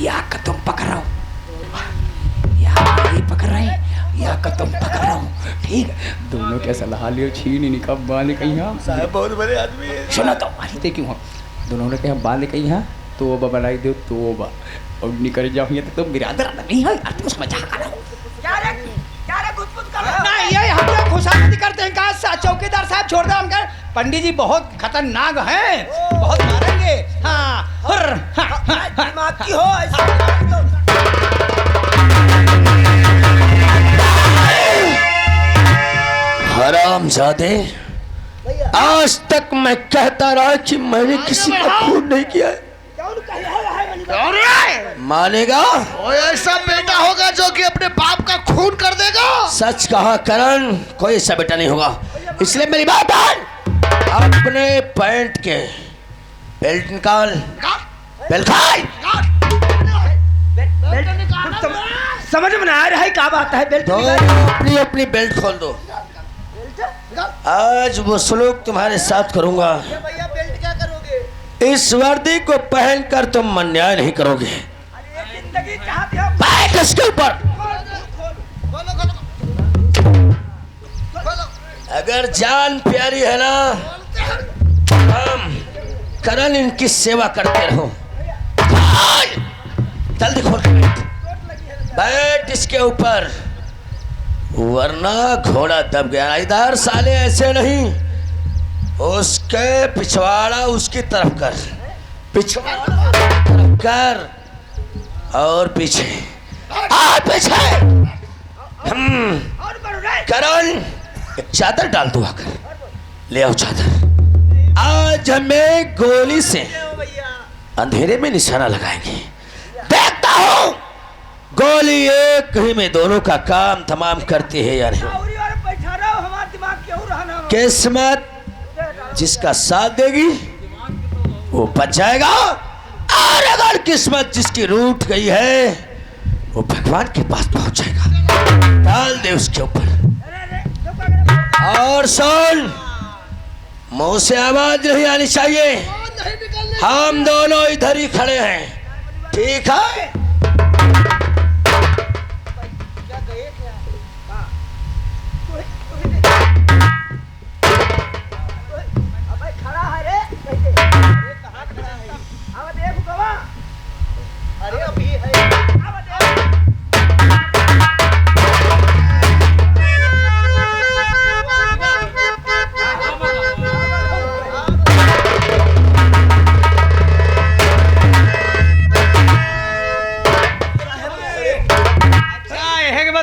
या का तुम पकड़ रहा हूँ, या ये पकड़ रहे हैं, या का तुम पकड़ रहा हूँ। ठीक है, दोनों के सलाह लियो, छीन ही निकल बाल कहीं यहाँ। साहब बहुत बड़े आदमी है। सुनो तो हंसते क्यों हो? दोनों ने कहा बाल कहीं यहाँ तो बनाई दो तो और निकल जाओगे तो तुम बिरादर नहीं है यार, तुम समझा कर नहीं ये हम लोग खुशामदी करते हैं। कहा चौकीदार साहब छोड़ दो, हम कह पंडित जी बहुत खतरनाक हैं, बहुत मारेंगे। हाँ दिमाग की हो ऐसा। हरामजादे, आज तक मैं कहता रहा कि मैंने किसी का खून नहीं किया है। मानेगा? वो ऐसा बेटा होगा जो कि अपने बाप का खून कर देगा। सच कहा करण, कोई ऐसा बेटा नहीं होगा। इसलिए मेरी बात मान, अपने पैंट के बेल्ट निकाल, बेल्ट खाई। समझ में आ रहा है क्या बात है? बेल्ट तो अपनी अपनी बेल्ट खोल दो। आज वो सलूक तुम्हारे साथ करूंगा। भैया बेल्ट क्या करोगे? इस वर्दी को पहनकर तुम अन्याय नहीं करोगे। जिंदगी चाहते हो? बैठ इसके ऊपर। अगर जान प्यारी है ना, हम करण इनकी सेवा करते रहो। जल्दी खोल के बैठ इसके ऊपर, वरना घोड़ा दब गया। इधर साले ऐसे नहीं, उसके पिछवाड़ा उसकी तरफ कर, पिछवाड़ा तरफ कर और पीछे और पीछे। करण एक चादर डाल दो, आकर ले आओ चादर। आज हमें गोली से अंधेरे में निशाना लगाएंगे। देखता हूँ गोली एक ही में दोनों का काम तमाम करती है या नहीं। किस्मत जिसका साथ देगी वो बच जाएगा, और अगर किस्मत जिसकी रूठ गई है वो भगवान के पास पहुंच जाएगा। डाल दे उसके ऊपर। और सुन, मुंह से आवाज नहीं आनी चाहिए। हम दोनों इधर ही खड़े हैं, ठीक है?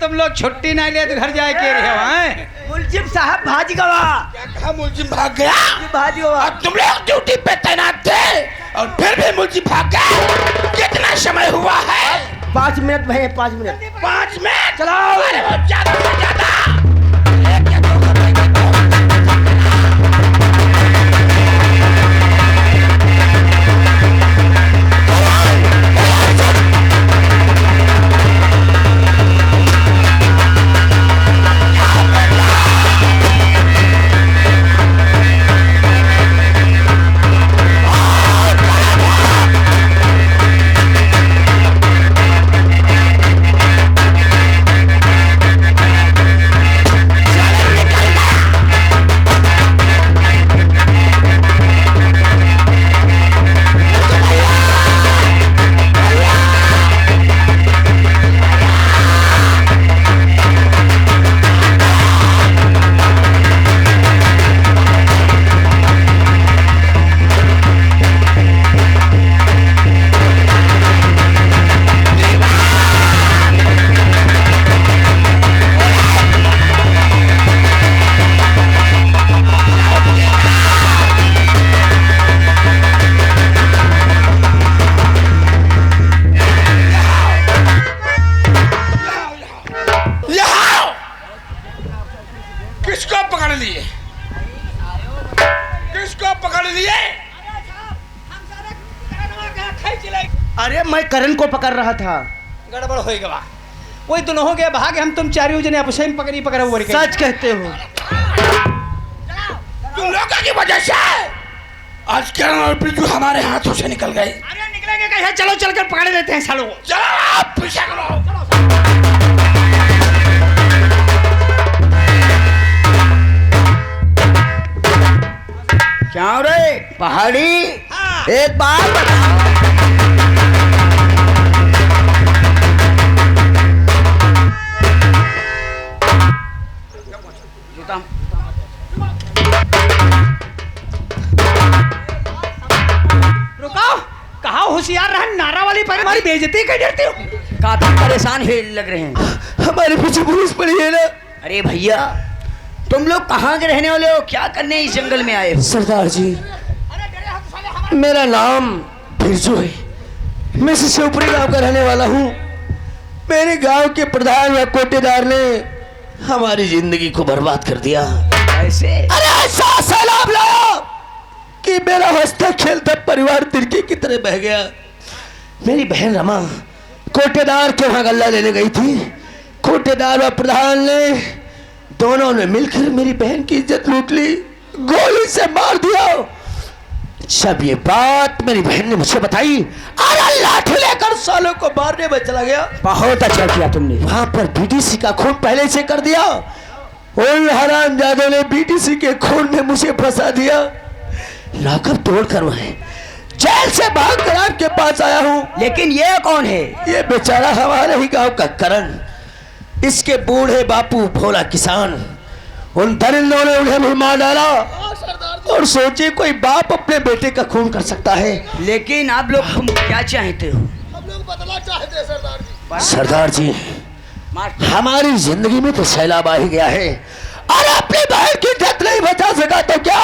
तुम लोग छुट्टी नहीं ले तो घर जाए के रहे हो? मुलजिम साहब भाज गवा। क्या कहा? मुलजिम भाग गया? भाज गवा। और तुम लोग ड्यूटी पे तैनात थे और फिर भी मुलजिम भाग गए। कितना समय हुआ है? 5 मिनट भैया, 5 मिनट। 5 मिनट चलाओ। अरे वो ज्यादा से ज्यादा। अरे मैं करण को पकड़ रहा था। गड़बड़ हो गया। वही दोनों हो गया भाग, हम तुम चारों जने आपस में पकड़ी पकड़ा हुआ। सच कहते हो? तुम लोगों की वजह से आज करण और बिरजू हमारे हाथों से निकल गए। निकलेंगे कैसे? चलो चलकर पकड़ लेते हैं सालों को। चलो आप पीछे करो। क्या रे पहाड़ी, हाँ। एक बात बता। रुको, कहा होशियार रहा, नारा वाली पर हमारी बेइज्जती कर देते हो। काफी परेशान है लग रहे हैं। हमारे पीछे पुलिस पड़ी है ना। अरे भैया, तुम लोग कहाँ के रहने वाले हो? क्या करने इस जंगल में आए हो? सरदार जी, मेरा नाम बिरजू है। मैं शिवपुरी गांव का रहने वाला हूँ। मेरे गांव के प्रधान या कोटेदार ने हमारी जिंदगी को बर्बाद कर दिया। ऐसे? अरे ऐसा सैलाब लाया कि मेरा हंसता खेलता परिवार तिरके की तरह बह गया। मेरी बहन रमा कोटेदार के वहां गल्ला लेने गई थी। कोटेदार व प्रधान ने दोनों ने मिलकर मेरी बहन की इज्जत लूट ली, गोली से मार दिया। जब ये बात मेरी बहन ने मुझे बताई, अरे लाठी लेकर सालों को मारने में चला गया। बहुत अच्छा किया तुमने। वहां पर बीटीसी का खून पहले से कर दिया। उन हरामजादों ने बीटीसी के खून में मुझे फंसा दिया। लॉकअप तोड़कर मैं जेल से भाग कर आपके पास आया हूँ। लेकिन ये कौन है? ये बेचारा हमारे ही गांव का करण, इसके बूढ़े बापू भोला किसान। उन दरिंदों ने उन्हें भी मार डाला और सोचे कोई बाप अपने बेटे का खून कर सकता है। लेकिन आप लोग तुम क्या चाहते हो? हम लोग बदला चाहते हैं सरदार जी। सरदार जी, हमारी जिंदगी में तो सैलाब आ ही गया है और अपनी बहन की इज्जत नहीं बचा सका तो क्या,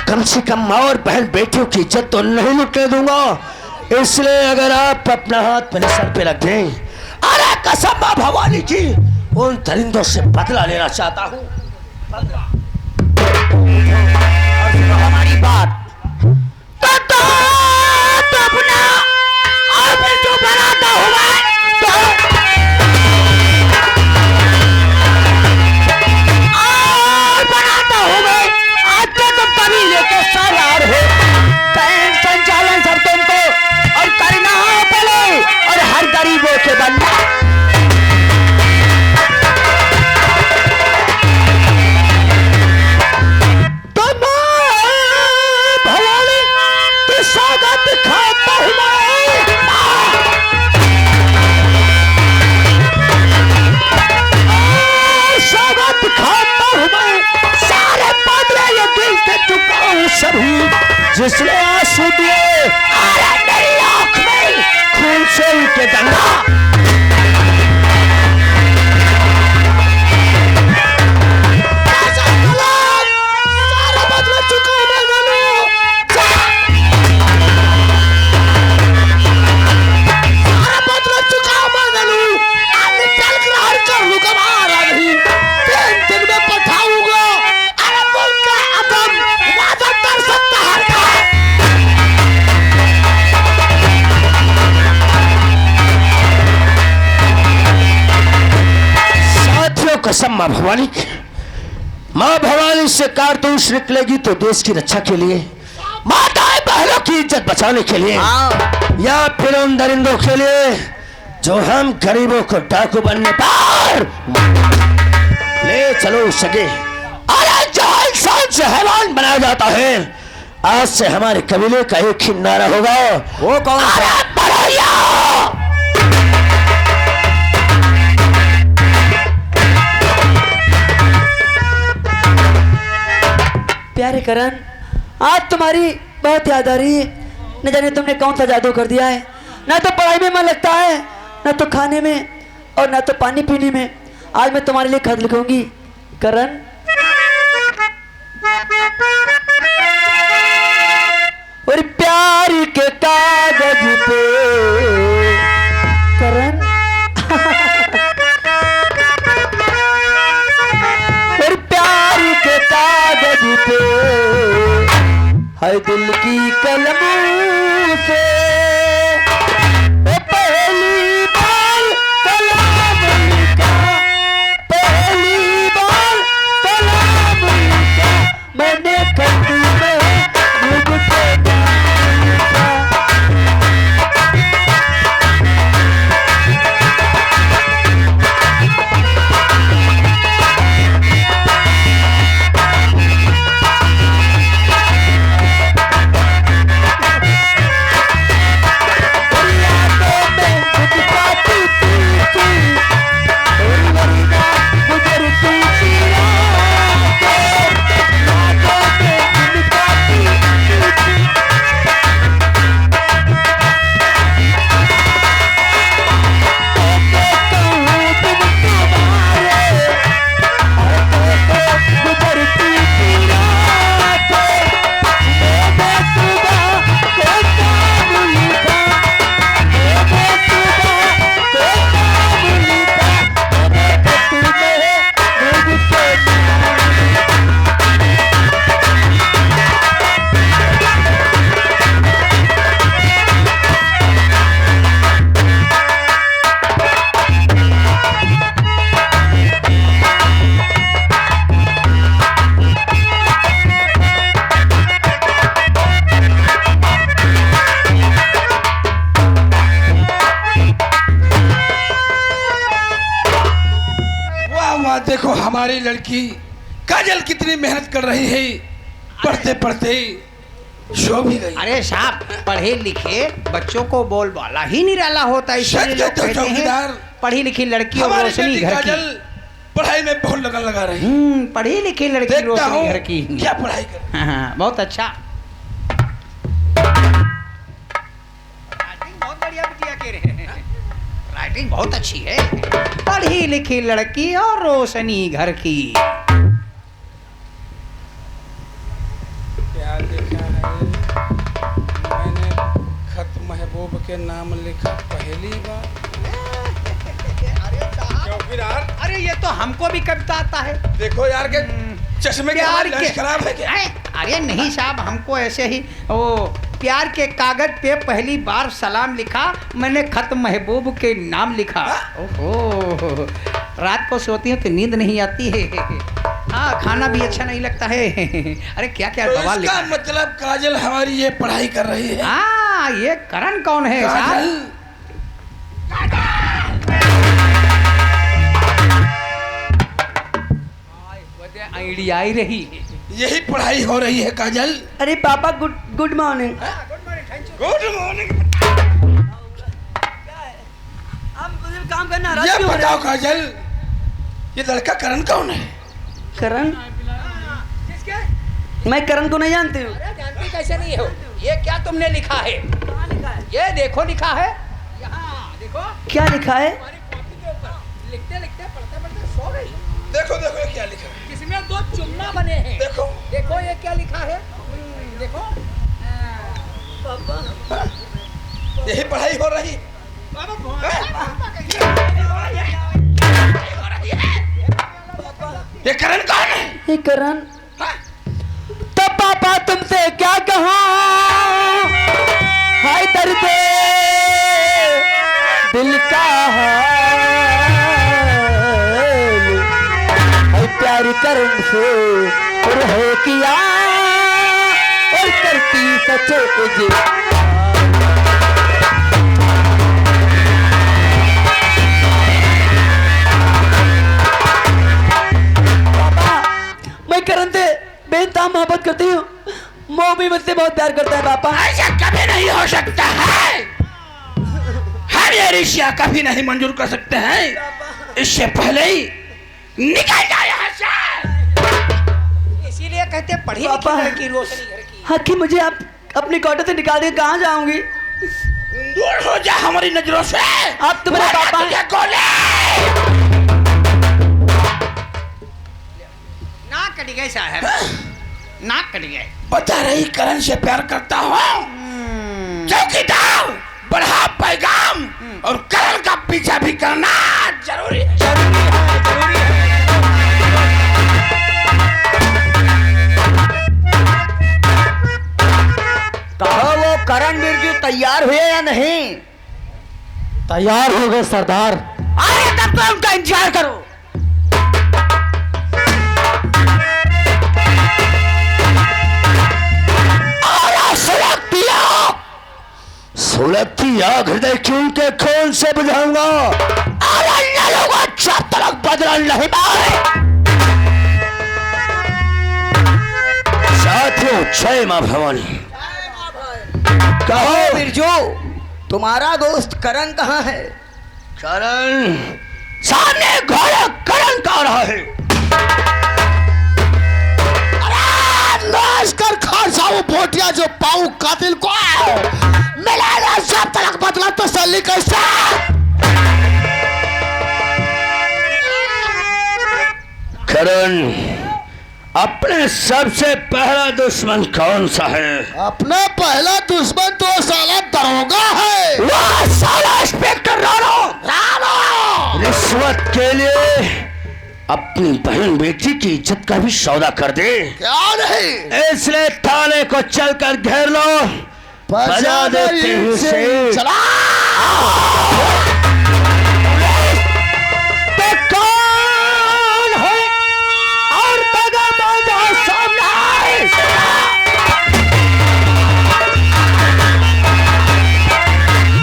कम से कम माँ और बहन बेटियों की इज्जत तो नहीं लुटने दूंगा। इसलिए अगर आप अपना हाथ मेरे सर पे रख दें, अरे कसम माँ भवानी की, उन दरिंदों से बदला लेना चाहता हूँ। हमारी बात तो अपना और फिर जो बनाता हुआ और बनाता हुआ आज तो तुम कबीले के सरदार हो। बैंक संचालन सब तुमको और करना पड़े और हर गरीबों के बनना। जिसने आंसू दिए मेरी आंख में खून से उनके गंगा। सारा बदला चुका मैं नलू, सारा बदला चुका मैं नलू। निकल कर हर कर लूंगा बाहर नहीं, 3 दिन में पठाऊंगा। अरे मुल्क का अदम वादा कर सकता है। कसम माँ भवानी की, माँ भवानी से कारतूस निकलेगी तो देश की रक्षा के लिए, माताएं बहनों की इज्जत बचाने के लिए, या फिर उन दरिंदों के लिए जो हम गरीबों को डाकू बनने पर ले चलो सके। अरे जो इंसान से हैवान बनाया जाता है, आज से हमारे कबीले का एक ही नारा होगा, वो कौन सा? प्यारे करण, आज तुम्हारी बहुत याद आ रही है। न जाने तुमने कौन सा जादू कर दिया है। ना तो पढ़ाई में मन लगता है, ना तो खाने में, और ना तो पानी पीने में। आज मैं तुम्हारे लिए खत लिखूंगी करण। और प्यार के कागज पे करण और प्यार के कागज पे है दिल की कलम से पहली बार सलाम लिखा, पहली बार सलाम लिखा मैंने बाद देखो हमारी लड़की काजल कितनी मेहनत कर रही है, पढ़ते पढ़ते सो भी गई। अरे साहब, पढ़े लिखे बच्चों को बोलबाला ही निराला होता है, इसलिए सच लोग कहते हो कहते हैं चौकीदार, पढ़ी लिखी लड़की और हमारी रोशनी बेटी घर की। काजल पढ़ाई में बहुत लगन लगा रही। पढ़ी लिखी लड़की देखता रोशनी हूँ घर की। क्या पढ़ाई कर। हाँ, बहुत अच्छा। राइटिंग बहुत बढ़िया बिटिया कह रहे हैं, राइटिंग बहुत अच्छी है। पढ़ी लिखी लड़की और रोशनी घर की। क्या लिखा है? मैंने खत महबूब के नाम लिखा पहली बार। चौकीदार, अरे ये तो हमको भी कविता आता है। देखो यार के चश्मे के प्यार हमारी के लेंस खराब है क्या? अरे नहीं साहब, हमको ऐसे ही वो प्यार के कागज पे पहली बार सलाम लिखा, मैंने खत महबूब के नाम लिखा। ओहो, रात को सोती हूँ तो नींद नहीं आती है। हाँ, खाना भी अच्छा नहीं लगता है। अरे क्या क्या तो बवाल इसका लिखा। मतलब काजल हमारी ये पढ़ाई कर रही है। हाँ, ये करण कौन है साहब? काजल आइडिया आई रही है। यही पढ़ाई हो रही है काजल। अरे पापा गुड मॉर्निंग। Good morning. आप मुझे काम करना ये नाराज क्यों हो रहे बताओ हैं? काजल, ये लड़का करण कौन है? करण? मैं करण को नहीं जानती हूँ। जानती कैसे नहीं हो? ये क्या तुमने लिखा है? ये देखो लिखा है यहाँ, देखो क्या लिखा है? लिखते लिखते पढ़ते पढ़ते सो गई। देखो देखो ये क्या लिखा है। इसमें 2 चुम्मा बने हैं। देखो देखो ये क्या लिखा है। देखो यही पढ़ाई हो रही। ये करण कौन है? ये करण? तो पापा तुमसे क्या कहूँ, हाय दर्द दिल का हाल, हाय प्यार करण से रहे किया और करती सचे तुझे। मैं करण से बेइंतहा मोहब्बत करती हूँ, वो भी मुझसे बहुत प्यार करता है पापा। ऐसा कभी नहीं हो सकता है। हम ये रिश्ता कभी नहीं मंजूर कर सकते हैं। इससे पहले ही निकल जाए यहाँ से। इसीलिए कहते पढ़ी लिखी पापा। लड़की रोशनी घर की। आखिर मुझे आप अपने क्वार्टर से निकाल देकर कहाँ जाऊंगी? दूर हो जा हमारी नजरों से। आप तो मेरे वरना पापा हैं। तुझे गोली। नाक कट गए साहब, नाक कट गए। बता रही करण से प्यार करता हूँ। चौकीदार बढ़ा पैगाम और करण का पीछा भी करना जरूरी है। कहो वो करण बिरजू तैयार हुए या नहीं? तैयार हो गए सरदार। अरे तब तो उनका इंतजार करो। सुलगती आग हृदय की उनके खून से बुझाऊंगा। जब तक बदला नहीं पाए। साथियों, जय मां भवानी। कहो बिरजू, तुम्हारा दोस्त करण कहाँ है? करण सामने घोड़ा करण का रहा है। कर खासा वो बोटिया जो पाऊ कातिल को मिलाना जब तक बदला तसल्ली कैसा। करण, अपने सबसे पहला दुश्मन कौन सा है? अपना पहला दुश्मन तो साला दरोगा है। वह साला इंस्पेक्टर राणो। रिश्वत के लिए अपनी बहन बेटी की इज्जत का भी सौदा कर दे। क्या नहीं? इसलिए थाने को चलकर घेर लो। बजा देते हैं इसे। चला। तो कौन है और तगा बाजा सामने आए।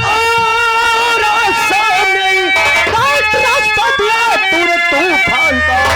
और सामने काट रास्ता दिया तूने तूफान का।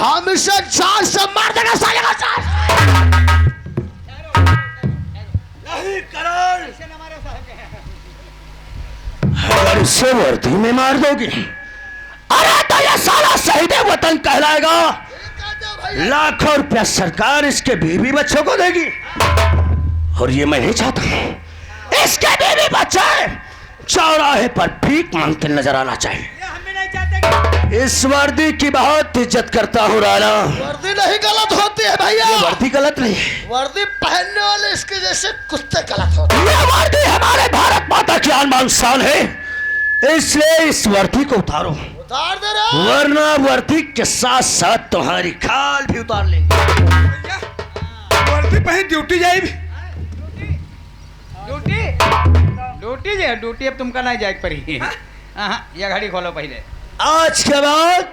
हम इसे जान से मार देंगे साले का जान। नहीं करण, अगर इसे वर्दी में मार दोगी, अरे तो ये साला शहीद वतन कहलाएगा। लाखों रुपया सरकार इसके बीवी बच्चों को देगी, और ये मैं नहीं चाहता इसके बीवी बच्चे चौराहे पर भीख मांगते नजर आना चाहिए। इस वर्दी की बहुत इज्जत करता हूँ राणा। वर्दी नहीं गलत होती है भैया, ये वर्दी गलत नहीं है, वर्दी पहनने वाले इसके जैसे कुत्ते गलत होते हैं। ये वर्दी हमारे भारत माता की आन शान है, इसलिए इस वर्दी को उतारो, उतार दे रहे, वरना वर्दी के साथ साथ तुम्हारी खाल भी उतार लेंगे। वर्दी पहन ड्यूटी जाएगी। ड्यूटी जे ड्यूटी अब तुमका नहीं जाए पड़ी। हाँ, ये घड़ी खोलो पहले, आज के बाद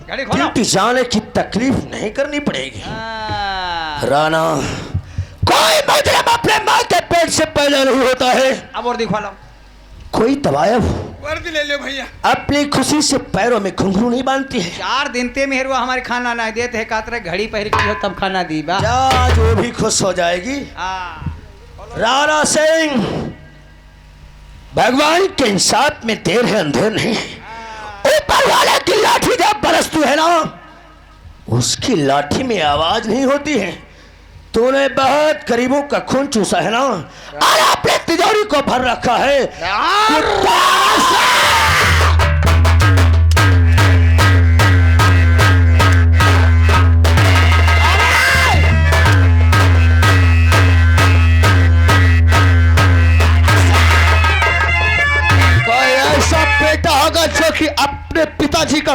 घड़ी खोलो। ड्यूटी जाने की तकलीफ नहीं करनी पड़ेगी। हाँ, राणा, कोई मुजरिम अपने माँ के पेट से पैदा नहीं होता है। अब वर्दी खोलो। कोई तवायफ वर्दी ले लो भैया। अपनी खुशी से पैरों में घुंघरू नहीं बांधती है। 4 दिन ते मेहरुआ हमारे खाना नहीं देते है, कातरे घड़ी पहन के हो तब खाना दी बा। जा, जो भी खुश हो जाएगी। हाँ, राणा सिंह, भगवान के इंसाफ में देर है अंधेर नहीं। ऊपर वाले की लाठी जब बरसती है ना, उसकी लाठी में आवाज नहीं होती है। तूने बहुत गरीबों का खून चूसा है ना, और अपने तिजोरी को भर रखा है। कोई ऐसा बेटा होगा जो कि अपने पिताजी का